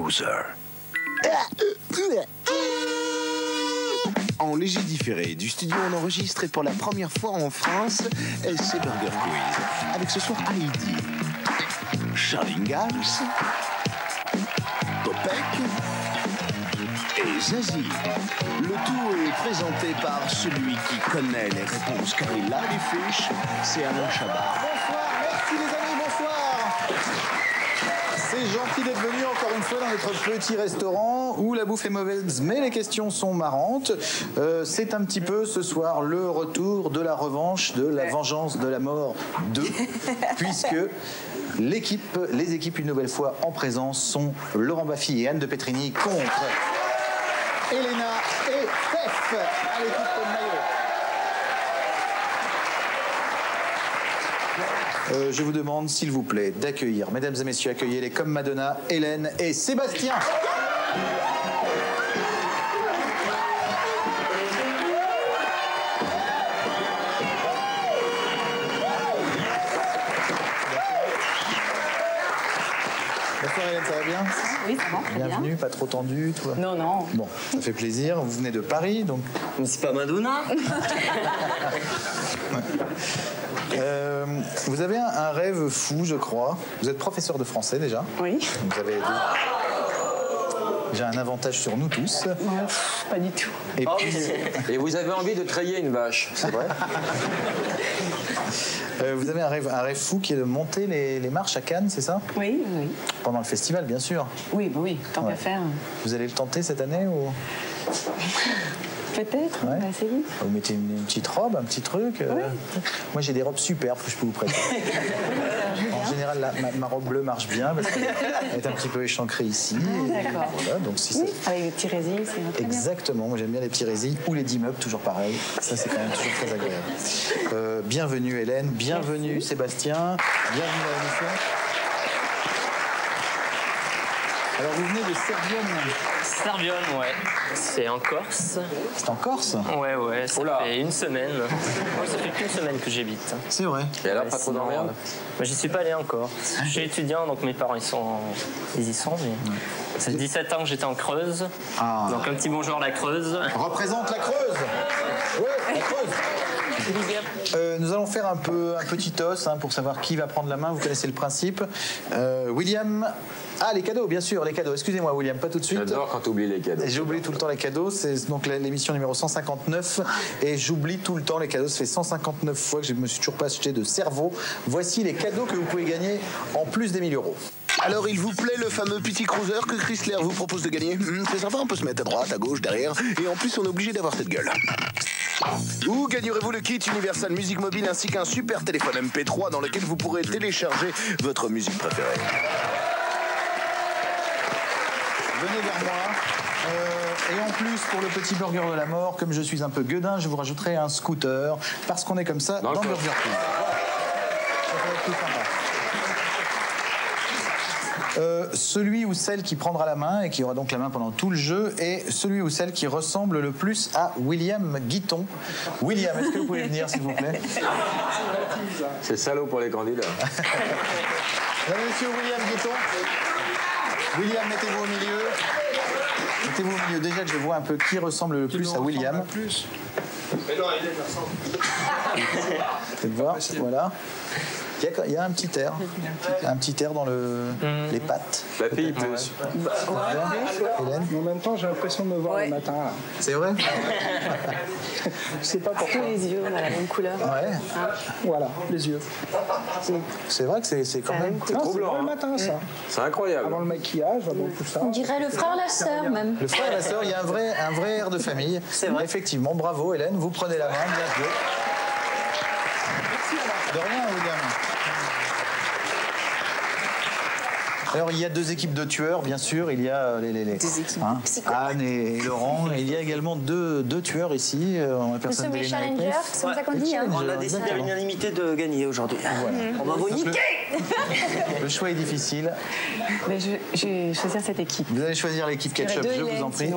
Cruiser. En léger différé du studio, on enregistre et pour la première fois en France, c'est Burger Quiz. Avec ce soir Heidi, Charles Ingalls, Popek et Zazie. Le tout est présenté par celui qui connaît les réponses car il a les fiches, c'est Alain Chabat. Bonsoir, merci les amis, bonsoir. C'est gentil d'être venu encore une fois dans notre petit restaurant où la bouffe est mauvaise mais les questions sont marrantes. C'est un petit peu ce soir le retour de la revanche, de la vengeance de la mort 2 puisque les équipes une nouvelle fois en présence sont Laurent Baffy et Anne de Petrini contre Elena et Steph à l'équipe maillot. Je vous demande, s'il vous plaît, d'accueillir, mesdames et messieurs, accueillez-les comme Madonna, Hélène et Sébastien. Bonsoir Hélène, ça va bien? Oui, ça va, très bien. Bienvenue, pas trop tendu, toi? Non, non. Bon, ça fait plaisir. Vous venez de Paris, donc... Mais c'est pas Madonna. Vous avez un rêve fou, je crois. Vous êtes professeur de français déjà. Oui. Vous avez déjà un avantage sur nous tous. Non, pas du tout. Et puis, Et vous avez envie de treiller une vache, c'est vrai? vous avez un rêve fou qui est de monter les marches à Cannes, c'est ça? Oui, oui. Pendant le festival, bien sûr. Oui, bah oui, tant qu'à faire. Vous allez le tenter cette année ou... Peut-être, on va essayer. Vous mettez une petite robe, un petit truc. Moi, j'ai des robes superbes que je peux vous prêter. En général, ma robe bleue marche bien parce qu'elle est un petit peu échancrée ici. D'accord. Voilà, donc si Oui, avec des petits résils, c'est très bien. Exactement, moi j'aime bien les petits résils ou les 10 meubles, toujours pareil. Ça, c'est quand même toujours très agréable. Bienvenue Hélène, bienvenue Merci. Sébastien, bienvenue à l'émission. Alors, vous venez de Servione. Servione, ouais. C'est en Corse. C'est en Corse? Ouais, ouais, ça Oula. fait une semaine. Ouais, ça fait qu'une semaine que j'habite. C'est vrai. Et alors, Ouais, pas trop sinon, d'emmerde. moi, j'y suis pas allé encore. Je suis étudiant, donc mes parents, ils y sont, mais ça fait 17 ans que j'étais en Creuse. Ah. Donc un petit bonjour à la Creuse. Représente la Creuse. Oui, la Creuse. Nous allons faire un petit toss pour savoir qui va prendre la main. Vous connaissez le principe. William. Ah, les cadeaux, bien sûr, les cadeaux. Excusez-moi, William, pas tout de suite. J'adore quand tu oublies les cadeaux. J'ai oublié tout le temps les cadeaux. C'est donc l'émission numéro 159. Et j'oublie tout le temps les cadeaux. Ça fait 159 fois que je ne me suis toujours pas acheté de cerveau. Voici les cadeaux que vous pouvez gagner en plus des 1000 euros. Alors, il vous plaît le fameux petit cruiser que Chrysler vous propose de gagner? C'est sympa, on peut se mettre à droite, à gauche, derrière. Et en plus, on est obligé d'avoir cette gueule. Ou gagnerez-vous le kit Universal Musique Mobile ainsi qu'un super téléphone MP3 dans lequel vous pourrez télécharger votre musique préférée. Venez vers moi. Et en plus, pour le petit burger de la mort, comme je suis un peu gueudin, je vous rajouterai un scooter, parce qu'on est comme ça dans Burger King. Ça va être plus sympa. Celui ou celle qui prendra la main et qui aura donc la main pendant tout le jeu est celui ou celle qui ressemble le plus à William Guiton. William, est-ce que vous pouvez venir, s'il vous plaît? C'est salaud pour les candidats. Monsieur William Guiton. William, mettez-vous au milieu. Mettez-vous au milieu. Déjà que je vois un peu qui ressemble le plus à William. Mais non, il est Faites voir, voilà. Il y a un petit air. Un petit air dans les pattes. La fille plus. Hélène? En même temps, j'ai l'impression de me voir le matin. Là. C'est vrai? Je sais pas pourquoi. Tous les yeux, on a la même couleur. Ouais. Voilà, les yeux. C'est vrai que c'est quand même... Non, trop c'est blanc, bon le hein. matin, ça. C'est incroyable. Avant le maquillage, avant tout ça. On dirait le frère, la sœur même. Le frère et la sœur, il y a un vrai air de famille. C'est vrai. Effectivement, bravo Hélène, vous prenez la main, bien joué. De rien, William. Alors, il y a deux équipes de tueurs, bien sûr. Il y a Anne et Laurent. Et il y a également deux tueurs ici. Nous sommes les challengers, c'est comme ça qu'on dit. Hein. On a décidé à l'unanimité de gagner aujourd'hui. On va vous niquer. Le choix est difficile. Mais je vais choisir cette équipe. Vous allez choisir l'équipe ketchup, je vous en prie.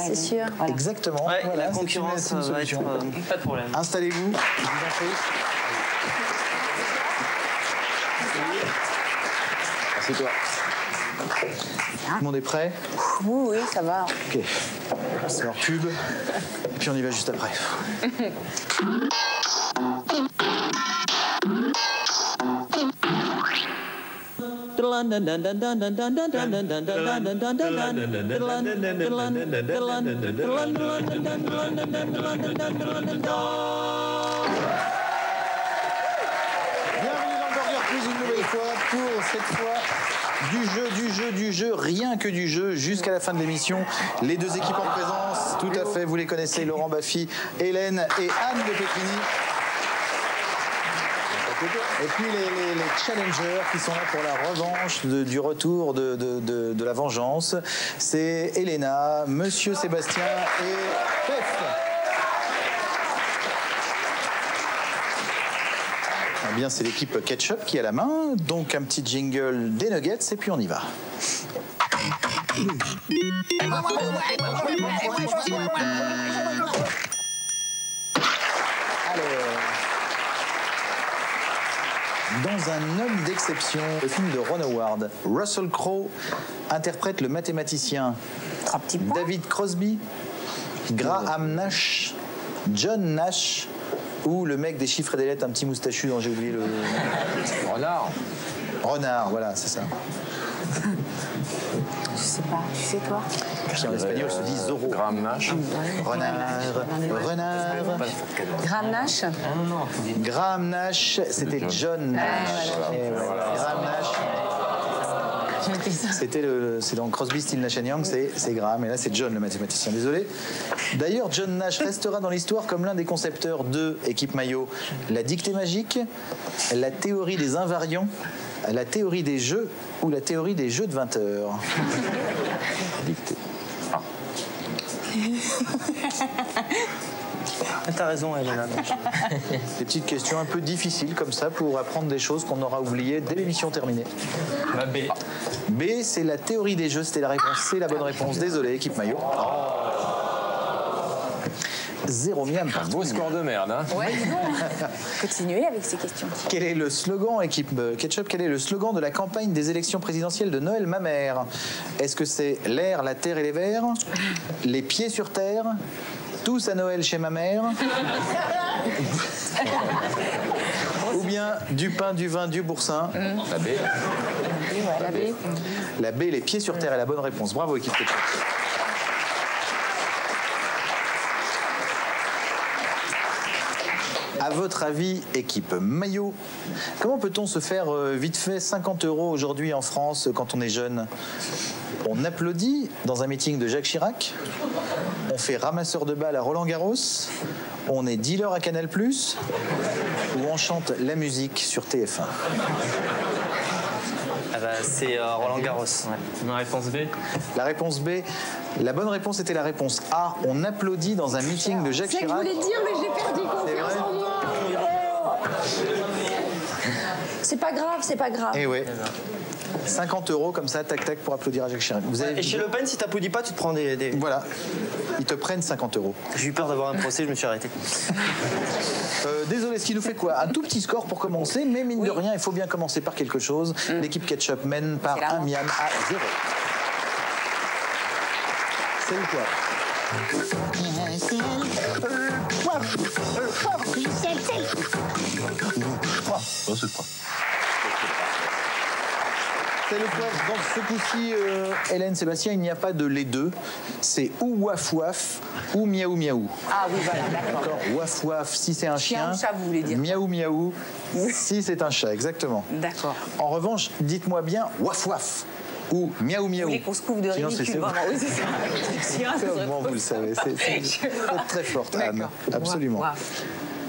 C'est sûr. Voilà. Exactement. Ouais, Voilà, la c'est concurrence une va être... solution. Pas de problème. Installez-vous, je vous en prie. C'est toi. le monde est prêt? Oui, ça va. Ok. C'est leur pub. Et puis on y va juste après. Bienvenue dans le Burger Quiz une nouvelle fois pour cette fois du jeu, rien que du jeu jusqu'à la fin de l'émission. Les deux équipes en présence, tout à fait, vous les connaissez, Laurent Baffy, Hélène et Anne de Pétrini. Et puis les challengers qui sont là pour la revanche du retour de la vengeance. C'est Elena, Monsieur Sébastien et Pef. Eh bien, c'est l'équipe Ketchup qui a la main. Donc un petit jingle des nuggets et puis on y va. Dans Un homme d'exception, le film de Ron Howard, Russell Crowe interprète le mathématicien David Crosby, Graham Nash, John Nash ou le mec des chiffres et des lettres, un petit moustachu dont j'ai oublié le... Renard. Renard, voilà, c'est ça. Je sais pas, tu sais toi? En espagnol, se dit Zorro. Graham Nash. Renard. Graham Nash. Graham Nash, c'était John Nash. Et voilà. Graham Nash. C'est dans Crosby, Still, Nash & Young, c'est Graham, et là c'est John le mathématicien, désolé. D'ailleurs, John Nash restera dans l'histoire comme l'un des concepteurs de Équipe Maillot, la dictée magique, la théorie des invariants, la théorie des jeux ou la théorie des jeux de 20 heures. Dictée. T'as raison, Elena. Des petites questions un peu difficiles comme ça pour apprendre des choses qu'on aura oubliées dès l'émission terminée. Ma B. B, c'est la théorie des jeux, c'était la réponse, c'est la bonne réponse. Désolé, Équipe Maillot. 0 miam partout. Beau score de merde, hein. Ouais, continuez avec ces questions. Quel est le slogan, équipe Ketchup, quel est le slogan de la campagne des élections présidentielles de Noël ma mère? Est-ce que c'est l'air, la terre et les vers? Les pieds sur terre? Tous à Noël chez ma mère? Ou bien du pain, du vin, du boursin? La B. La B. La B, les pieds sur terre est la bonne réponse. Bravo, équipe Ketchup. À votre avis, équipe Maillot, comment peut-on se faire vite fait 50 € aujourd'hui en France quand on est jeune? On applaudit dans un meeting de Jacques Chirac, on fait ramasseur de balles à Roland-Garros, on est dealer à Canal+, ou on chante la musique sur TF1. Ah bah, c'est Roland Garros. Ouais. Ma réponse B. La réponse B, la bonne réponse était la réponse A. On applaudit dans un meeting de Jacques C'est ce que je Chirac. voulais dire, mais j'ai perdu confiance en moi. C'est pas grave, c'est pas grave. Eh ouais. 50 € comme ça, tac tac, pour applaudir à Jacques Chirac. Vous avez Et chez Le Pen, si t'applaudis pas, tu te prends des... Voilà. Ils te prennent 50 €. J'ai eu peur d'avoir un procès, je me suis arrêté. Désolé, ce qui nous fait quoi? Un tout petit score pour commencer, mais mine de rien, il faut bien commencer par quelque chose. L'équipe Ketchup mène par un miam à 0. C'est le quoi? C'est le poivre. Dans ce coup-ci, Hélène, Sébastien, il n'y a pas de les deux. C'est ou waf waf ou miaou miaou. Ah oui, voilà, d'accord. D'accord. Waf waf si c'est un chien. Chien, chat, vous voulez dire. Miaou miaou si c'est un chat, exactement. D'accord. En revanche, dites-moi bien waf waf ou miaou miaou. Vous voulez qu'on se couvre de Sinon, ridicule, c'est- vraiment. Oui, c'est ça. Comment vous le savez? C'est très forte, Anne. D'accord. Absolument. Wow.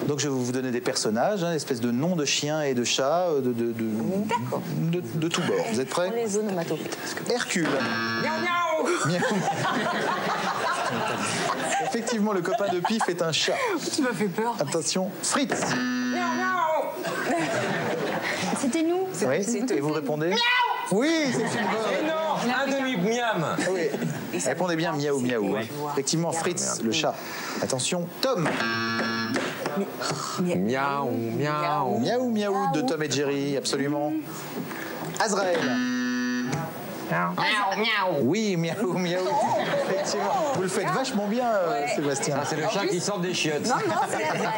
Donc je vais vous donner des personnages, une espèce de noms de chiens et de chats D'accord. de tous bords. Vous êtes prêts? Les onomatopées. Hercule. Miaou. Effectivement, le copain de Pif est un chat. Tu m'as fait peur. Attention, Fritz. C'était nous. Oui. Et vous répondez? Oui, c'est une bonne. Non, un demi-miam. Oui. Répondez bien miaou miaou. Hein. Effectivement, Fritz, le chat. Attention, Tom. Miaou, miaou. Miaou miaou de Tom et Jerry, absolument. Azrael. Oui, miaou, miaou. Effectivement. Vous le faites vachement bien, Sébastien. Ah, c'est le chat qui sort des chiottes. Non, c'est vrai.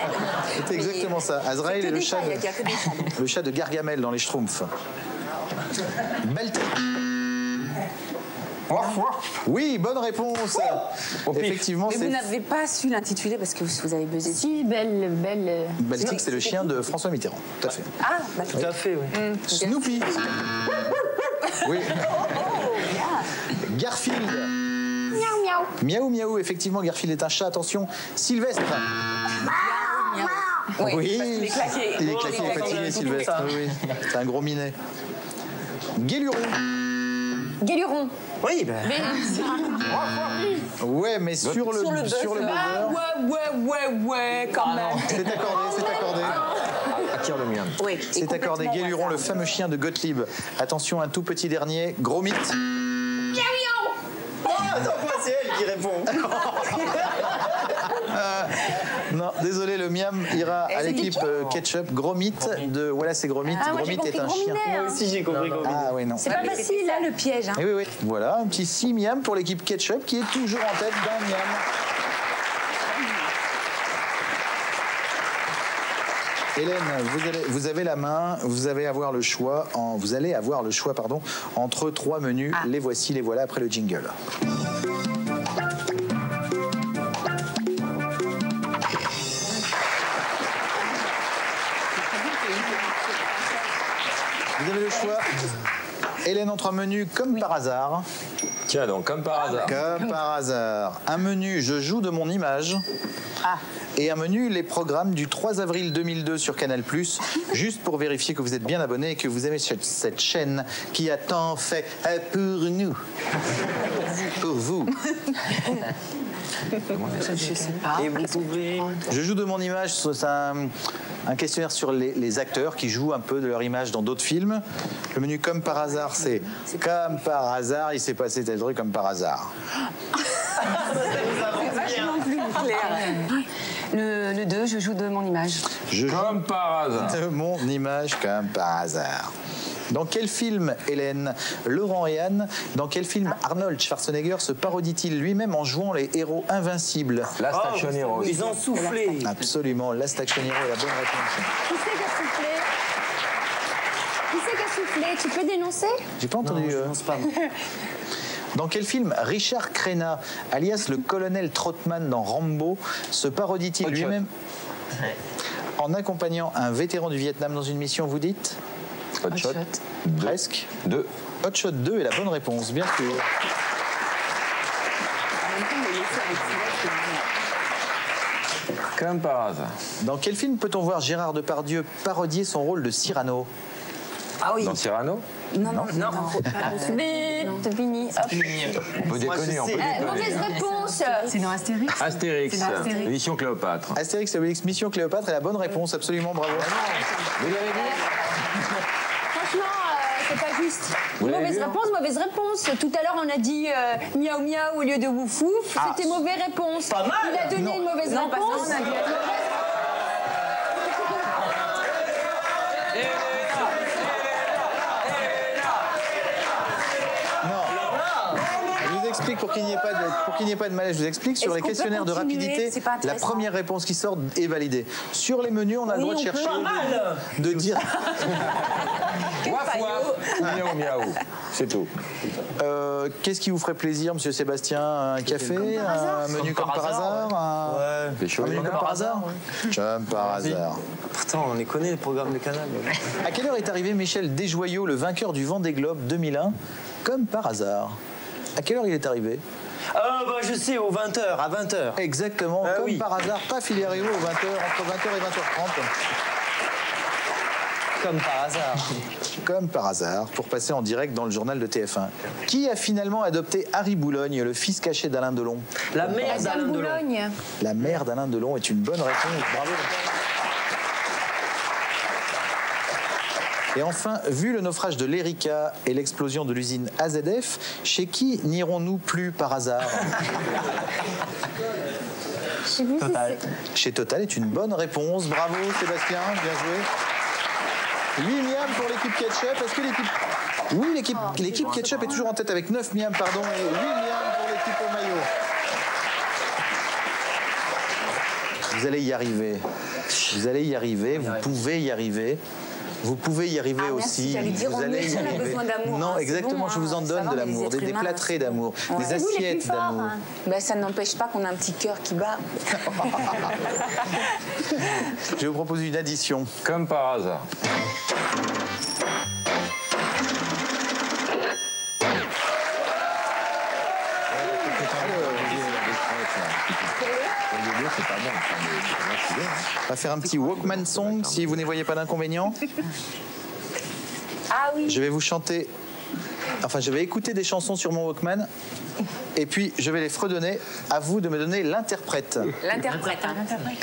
C'est exactement ça. Azrael est le chat, le chat de Gargamel dans les Schtroumpfs. Baltic. Oui, bonne réponse. Effectivement, Mais vous c'est n'avez pas su l'intituler parce que vous avez buzzé. Si, belle. Baltic, c'est le chien de François Mitterrand. Tout à fait. Ah, d'accord. Tout à fait, oui. Snoopy. Oui. Garfield. Miaou, miaou. Miaou, miaou. Effectivement, Garfield est un chat. Attention, Sylvestre. Oui. Il est claqué. Il est claqué, il est fatigué, Sylvestre. Oui, oui. C'est un gros minet. Guéluron. Guéluron. Oui, ben. Ouais, mais sur le buzzer. Ouais, quand même. C'est accordé, c'est accordé. Attire le mien. Oui. C'est accordé. Guéluron, le fameux chien de Gottlieb. Attention, un tout petit dernier. Gros mythe. Oh, attends, moi, c'est elle qui répond. Non, désolé, le miam ira à l'équipe Ketchup. Gros mythe de Voilà, c'est Gros mythe. Ah, moi, Gros j'ai mythe est compris un gros chien. minet, hein. Moi aussi, j'ai compris. Ah oui, non. C'est pas facile, là le piège. Hein. Eh oui, oui. Voilà, un petit 6 miam pour l'équipe Ketchup qui est toujours en tête d'un miam. Hélène, vous avez la main, vous allez avoir le choix, entre 3 menus. Les voici, les voilà après le jingle. Vous avez le choix. Hélène entre un menu comme par hasard. Tiens donc, comme par hasard. Comme par hasard. Un menu Je joue de mon image. Et un menu Les programmes du 3 avril 2002 sur Canal+, juste pour vérifier que vous êtes bien abonné et que vous aimez cette chaîne qui a tant fait pour nous. Pour vous. Je sais pas. Et vous pouvez. Je joue de mon image, c'est un questionnaire sur les acteurs qui jouent un peu de leur image dans d'autres films. Le menu comme par hasard, c'est comme par hasard, il s'est passé tel truc comme par hasard. Vachement plus clair. Le 2, je joue de mon image. Je joue Comme par hasard. de mon image comme par hasard. Dans quel film, Hélène, Laurent et Anne, dans quel film Arnold Schwarzenegger se parodie-t-il lui-même en jouant les héros invincibles? Last Action Hero. Ils ont soufflé. Absolument, Last Action Hero est la bonne réponse. Qui c'est qui a soufflé? Qui c'est qui a soufflé? Tu peux dénoncer? J'ai pas entendu. Je pense pas. Dans quel film Richard Crenna, alias le colonel Trotman dans Rambo, se parodie-t-il Hot lui-même en accompagnant un vétéran du Vietnam dans une mission, vous dites? Hot Shot. Presque. 2. Hot Shot 2 est la bonne réponse, bien sûr. Comme par hasard. Dans quel film peut-on voir Gérard Depardieu parodier son rôle de Cyrano? Ah oui. Dans Cyrano. Non. C'est fini. Hop. On peut déconner, on peut déconner. Mauvaise réponse. C'est dans Astérix. Astérix. C'est dans Astérix. Édition Cléopâtre. Astérix et Obélix Mission Cléopâtre est la bonne réponse, absolument, bravo. Vous l'avez dit? Franchement, c'est pas juste. Vous l'avez Mauvaise vu, hein réponse, mauvaise réponse. Tout à l'heure, on a dit miaou miaou au lieu de wouf wouf. C'était mauvaise réponse. Pas mal. Il a donné une mauvaise Non, pas ça, réponse. on a dit- Je vous explique pour qu'il n'y ait pas de malaise, je vous explique sur Est-ce les qu'on peut questionnaires de continuer? rapidité, C'est pas la intéressant. première réponse qui sort est validée. Sur les menus, on a le droit de chercher, de dire Waf waf. Miaou miaou. C'est tout. qu'est-ce qui vous ferait plaisir, monsieur Sébastien? Un café, un menu comme par hasard, un menu comme par hasard, comme par hasard. Pourtant, on les connaît, les programmes de Canal. À quelle heure est arrivé Michel Desjoyaux, le vainqueur du Vendée Globe 2001, comme par hasard? À quelle heure il est arrivé? Ah, bah, je sais, aux 20h, à 20h. Exactement, Ah comme oui. par hasard, paf, il est arrivé aux 20h, entre 20h et 20h30. Comme par hasard. Comme par hasard, pour passer en direct dans le journal de TF1. Qui a finalement adopté Harry Boulogne, le fils caché d'Alain Delon? La mère Madame d'Alain Delon. Boulogne. La mère d'Alain Delon est une bonne réponse, bravo. Et enfin, vu le naufrage de l'Erika et l'explosion de l'usine AZF, chez qui n'irons-nous plus par hasard? Je sais plus si Total. c'est- Chez Total est une bonne réponse. Bravo Sébastien, bien joué. 8 miam pour l'équipe Ketchup. Est-ce que l'équipe Oui, l'équipe ketchup est toujours en tête avec 9 miams, pardon, et 8 miams pour l'équipe au maillot. Vous allez y arriver. Vous allez y arriver, vous pouvez y arriver. Vous pouvez y arriver aussi. Vous allez y arriver. Non, exactement, je vous en donne de l'amour, des plâtrés d'amour, des assiettes d'amour. Ben, ça n'empêche pas qu'on a un petit cœur qui bat. Je vous propose une addition. Comme par hasard. On va faire un petit Walkman song si vous n'y voyez pas d'inconvénient. Ah oui. Je vais vous chanter, enfin je vais écouter des chansons sur mon Walkman et puis je vais les fredonner. À vous de me donner l'interprète. L'interprète. Hein.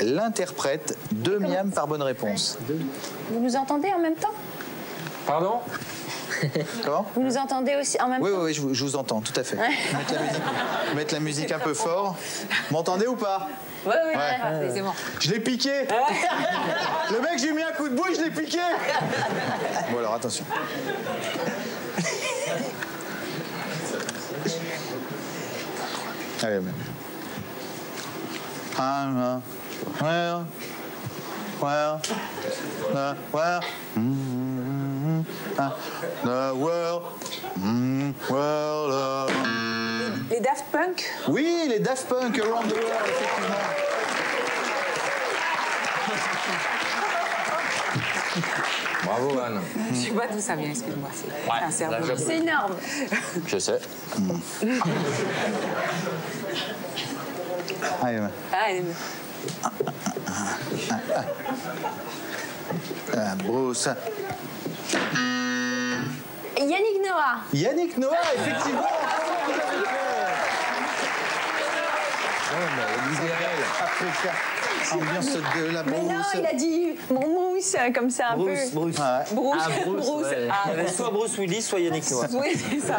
L'interprète, 2 miams par bonne réponse. Vous nous entendez en même temps? Pardon? Comment? Vous nous entendez aussi en même temps? Oui, je vous entends, tout à fait. Mettre la musique un peu fort. M'entendez ou pas? Oui, c'est bon. Je l'ai piqué. Le mec, j'ai mis un coup de bouille, je l'ai piqué. Bon alors, attention. Allez, même. Les Daft Punk? Oui, les Daft Punk, Around the World, effectivement. Bravo, Anne. Je sais pas d'où ça vient, excuse-moi. C'est un cerveau. C'est énorme. Je sais. Allez, même. Bruce. Yannick Noah. Yannick Noah, effectivement. Africa. Ambiance de la Mais non, brousse. il a dit mon mousse, comme ça un peu. Bruce. Ah ouais. Bruce. Soit Bruce Willis, soit Yannick Noah. Oui, c'est ça.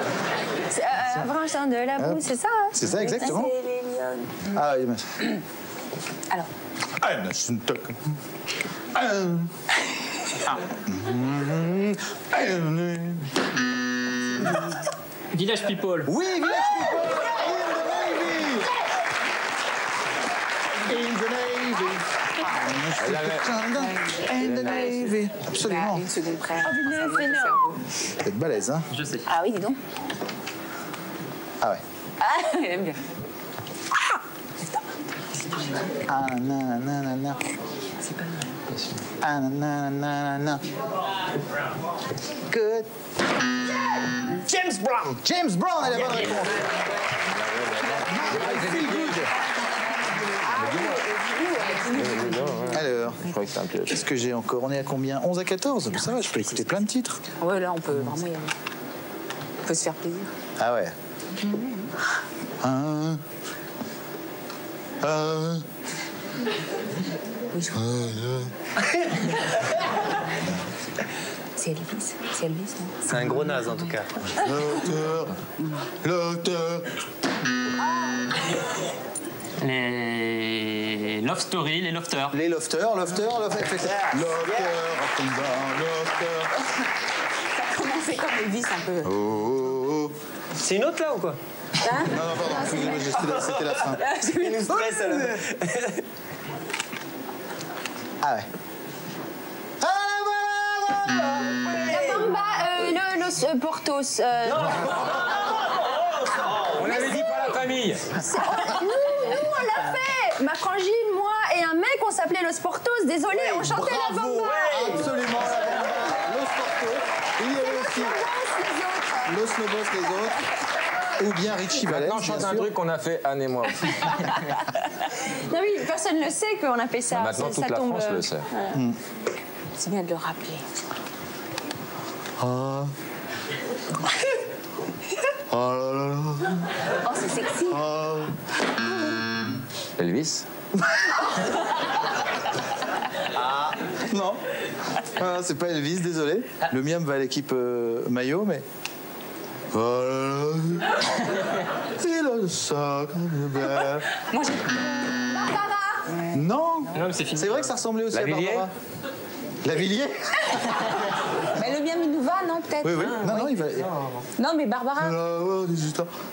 Branchant de la brousse, c'est ça. Hein? C'est ça, exactement. Ah oui, mais... Alors. Village People. Oui, Village People. In the Navy. In the Navy. Absolument. Une seconde près. Oh, punaise, c'est énorme. Vous êtes balèze, hein? Je sais. Ah oui, dis donc. Ah ouais. Ah, elle aime bien. Ah nanana. Ah nanana. Good. James Brown. James Brown est la bonne réponse. Feel good. Alors, Je crois que c'est un piège. qu'est-ce que j'ai encore? On est à combien? 11 à 14? Ça va, je peux écouter plein de titres. Ouais, là, on peut vraiment y aller. On peut se faire plaisir. Ah ouais. Oui, je C'est Elvis. C'est Elvis, non? C'est un gros naze en tout cas. L'auteur. Les Love Story, les Lofters. Les lofters. Ça commençait comme Elvis un peu. Oh. C'est une autre là ou quoi? Hein? Non, pardon, excusez-moi, c'était la fin. Il nous stresse alors. Ah ouais. La Bamba, Los Portos. On avait dit pas la famille. Nous, on l'a fait. Ma frangine, moi et un mec, on s'appelait Los Portos. Désolé, on chantait la Bamba. Absolument, la Bamba. Los Portos. Il y avait aussi Los Lobos, les autres. Ou bien Richie Valens. Maintenant, je chante un truc qu'on a fait, Anne et moi. Non, oui, personne ne sait qu'on a fait ça. Maintenant, ça toute la tombe, France le sait. C'est bien de le rappeler. Ah. Oh là là. Oh, c'est sexy. Ah. Elvis. Non. Ah, c'est pas Elvis, désolé. Le miam va à l'équipe maillot, mais. Oh là là. Il a le sac. Moi, j'ai... Barbara. Non. Non, mais c'est fini. C'est vrai que ça ressemblait aussi La à Villiers. Barbara. La Villiers. Mais le mien, il nous va, non? non, peut-être. Oui, oui. Non, il va. Non, mais Barbara.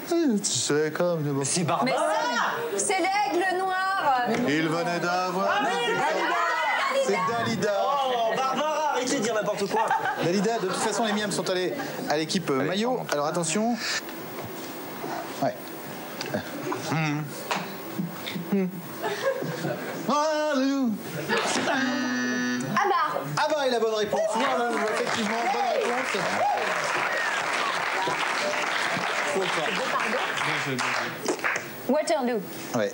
Tu sais, comme. C'est Barbara. C'est l'aigle noir. Il venait d'avoir. C'est Dalida. Oh, Barbara, arrêtez de dire n'importe quoi. Dalida, de toute façon, les miams sont allés à l'équipe maillot. Alors attention. Ouais. Ah bah, et la bonne réponse. Voilà, effectivement, bonne réponse. Waterloo. Ouais.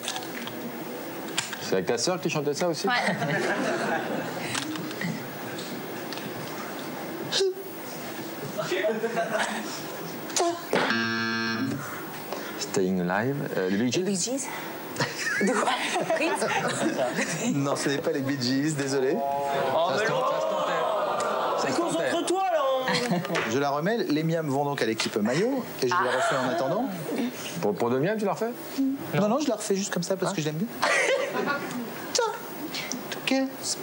C'est avec ta sœur qui chantait ça aussi? Ouais. Staying Alive. Les Bee Gees? Bee Gees. De quoi? Prince. Non, ce n'est pas les Bee Gees, désolé. Oh, mais c'est concentre-toi là. Je la remets. Les miams vont donc à l'équipe maillot et je la refais en attendant. Pour de miam, tu l'as refait? Non, je la refais juste comme ça parce que je l'aime bien.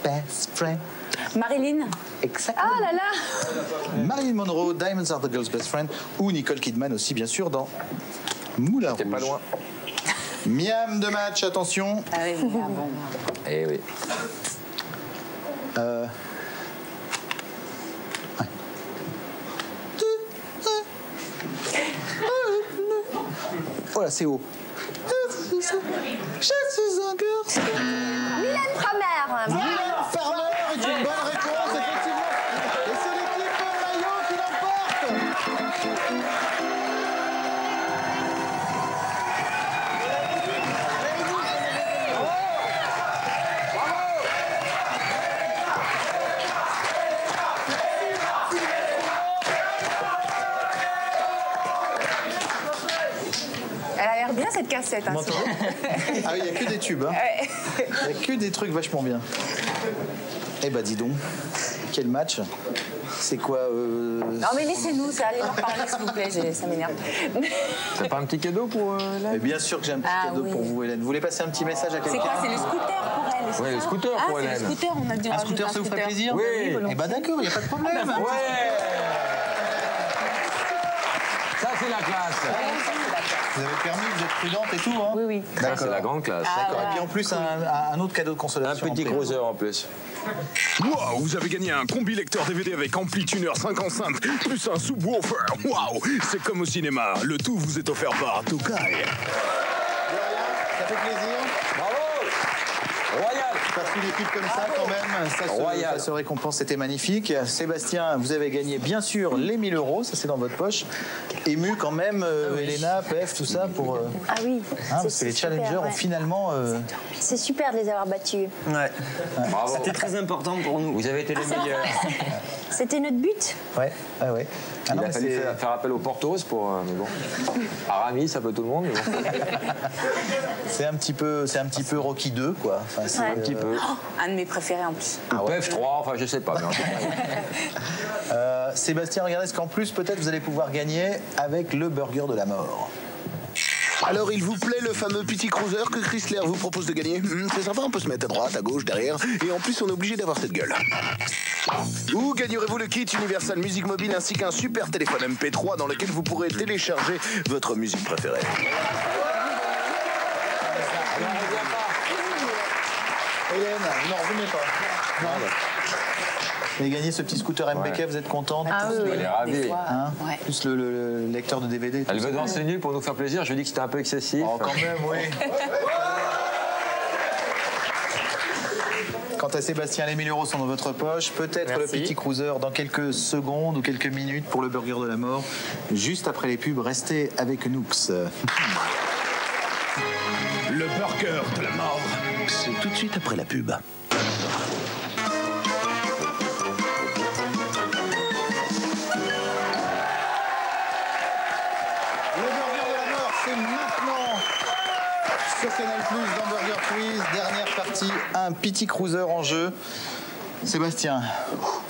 Best friend. Marilyn. Exactement. Ah là là. Marilyn Monroe, Diamonds Are the Girl's Best Friend, ou Nicole Kidman aussi, bien sûr, dans Moulin Rouge. T'es pas loin. Miam de match, attention. Ah oui, ah bon. Eh oui. Oh là, c'est haut. Je suis un cœur. Mylène Farmer. Mylène Farmer est une bonne réponse, effectivement. Et c'est l'équipe maillot qui l'emporte. Elle a l'air bien cette cassette. Hein, Ah oui, il n'y a que des tubes. Hein. Il n'y a que des trucs vachement bien. Eh ben dis donc, quel match. C'est quoi Non mais laissez-nous, ça, allez leur parler s'il vous plaît, ça m'énerve. T'as pas un petit cadeau pour là? Mais bien sûr que j'ai un petit cadeau pour vous, Hélène. Vous voulez passer un petit message à quelqu'un? C'est quoi? C'est le scooter pour elle? Oui, le scooter pour Hélène. C'est le scooter, on a dû Un rajouter scooter, ça vous ferait plaisir? Oui. Eh ben d'accord, il n'y a pas de problème. Ouais. Ça, c'est la classe. Vous avez le permis, vous êtes prudente et tout, hein? Oui, oui. Ça, c'est la grande classe. D'accord. Et puis en plus, un autre cadeau de Un consolation. petit en plus. cruiser en plus. Waouh, vous avez gagné un combi lecteur DVD avec ampli tuner 5 enceintes plus un subwoofer. Waouh, c'est comme au cinéma. Le tout vous est offert par Tokai. Ça fait plaisir. Bravo. Royal. Parce qu'il est pubs comme ça, quand même, Royal. ça se récompense, c'était magnifique. Sébastien, vous avez gagné bien sûr les 1000 €, ça c'est dans votre poche. Ému quand même, Elena, Pef, tout ça pour. Ah oui. Parce que les challengers ont finalement. C'est super de les avoir battus. Ouais. Bravo. C'était très important pour nous. Vous avez été les meilleurs. C'était notre but. Ouais, ouais. Ah Il non, a mais fallu c'est- faire appel au Portos pour. Mais bon. Aramis, ça peut tout le monde. Mais bon. c'est un petit peu Rocky 2, quoi. Enfin, c'est, Ouais. Un petit peu. Un de mes préférés en plus. Ou PF3, enfin je sais pas. Mais en tout cas, Sébastien, regardez ce qu'en plus, peut-être vous allez pouvoir gagner avec le burger de la mort. Alors, il vous plaît le fameux petit cruiser que Chrysler vous propose de gagner? C'est sympa, on peut se mettre à droite, à gauche, derrière. Et en plus, on est obligé d'avoir cette gueule. Ou gagnerez-vous le kit Universal Music Mobile ainsi qu'un super téléphone MP3 dans lequel vous pourrez télécharger votre musique préférée. Hélène, non, revenez pas. Non. Vous avez gagné ce petit scooter MBK, vous êtes contente? Ah oui, Elle est des ravie. fois. Hein Ouais. Plus le lecteur de DVD. tout elle ça. veut d'enseigner pour nous faire plaisir. Je lui ai dit que c'était un peu excessif. Oh, quand même, oui. Quant à Sébastien, les 1000 € sont dans votre poche. Peut-être le Merci. petit cruiser dans quelques secondes ou quelques minutes pour le burger de la mort. Juste après les pubs, restez avec Nooks. Le burger de la mort. C'est tout de suite après la pub. Le burger de la mort, c'est maintenant sur Canal+, dans Burger Quiz. Dernière partie, un petit cruiser en jeu. Sébastien,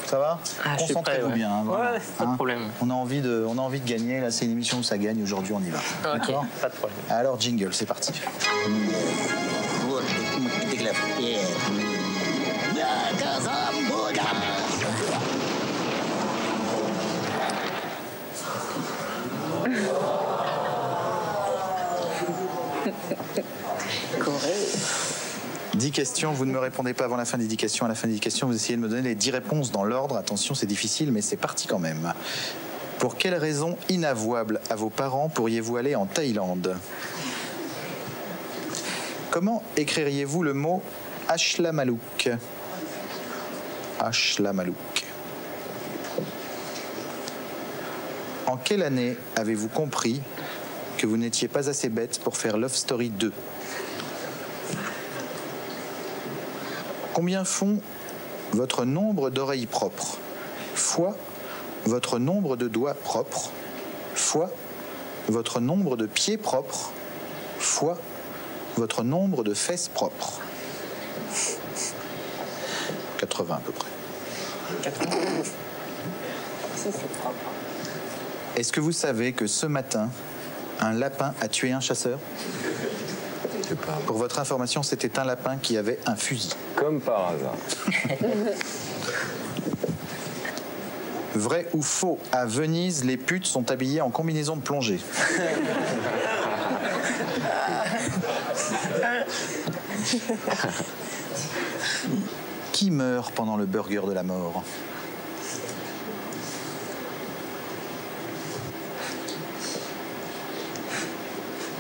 ça va? Ah, je suis Concentrez-vous prêt, ouais. bien. hein, vraiment. Ouais, pas de problème. On a envie de gagner. Là, c'est une émission où ça gagne. Aujourd'hui, on y va. Ok, D'accord? pas de problème. Alors, jingle, c'est parti. Corée. 10 questions, vous ne me répondez pas avant la fin des 10 questions. À la fin des 10 questions, vous essayez de me donner les 10 réponses dans l'ordre. Attention, c'est difficile, mais c'est parti quand même. Pour quelle raison inavouable à vos parents pourriez-vous aller en Thaïlande? Comment écririez-vous le mot Ashlamaluk? Ashlamaluk. En quelle année avez-vous compris que vous n'étiez pas assez bête pour faire Love Story 2? Combien font votre nombre d'oreilles propres fois votre nombre de doigts propres fois votre nombre de pieds propres fois votre nombre de fesses propres? 80 à peu près. 80. Si, c'est propre. Est-ce que vous savez que ce matin, un lapin a tué un chasseur? Pour votre information, c'était un lapin qui avait un fusil. Comme par hasard. Vrai ou faux, à Venise, les putes sont habillées en combinaison de plongée. Qui meurt pendant le burger de la mort?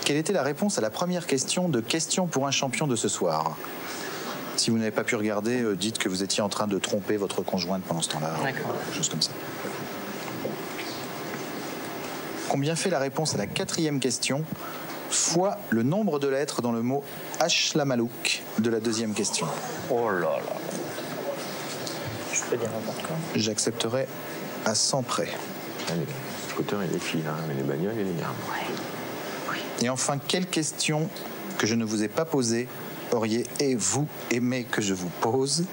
Quelle était la réponse à la première question de Question pour un champion de ce soir? Si vous n'avez pas pu regarder, dites que vous étiez en train de tromper votre conjointe pendant ce temps-là. D'accord. Chose comme ça. Combien fait la réponse à la 4e question fois le nombre de lettres dans le mot Ashlamaluk de la 2e question? Oh là là. Je peux dire n'importe quoi. J'accepterai à 100 près. Les scooters et les filles, hein, mais les bagnoles et les gars. Et enfin, quelle question que je ne vous ai pas posée auriez-vous aimé que je vous pose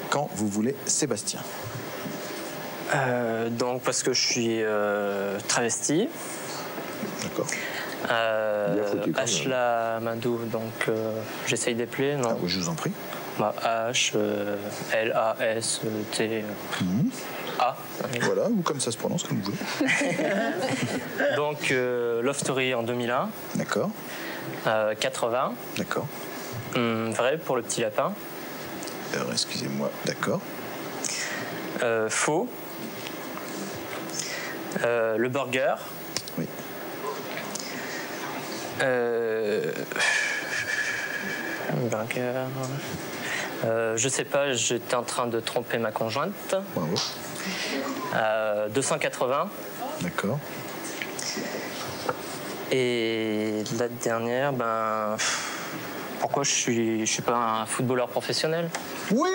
quand vous voulez, Sébastien? Donc, parce que je suis travesti. D'accord. Bien foutu, quand même. Ashla Madou, donc j'essaye d'épeler, non? Ah, oui, je vous en prie. Bah, H-L-A-S-T. A. Voilà, ou comme ça se prononce, comme vous voulez. Donc, Love Story en 2001. D'accord, 80. d'accord. Vrai pour le petit lapin. Excusez-moi, d'accord. Faux. Le burger. Oui. Burger. Je sais pas, j'étais en train de tromper ma conjointe. Bravo. 280. D'accord. Et la dernière, pourquoi je suis pas un footballeur professionnel? Oui!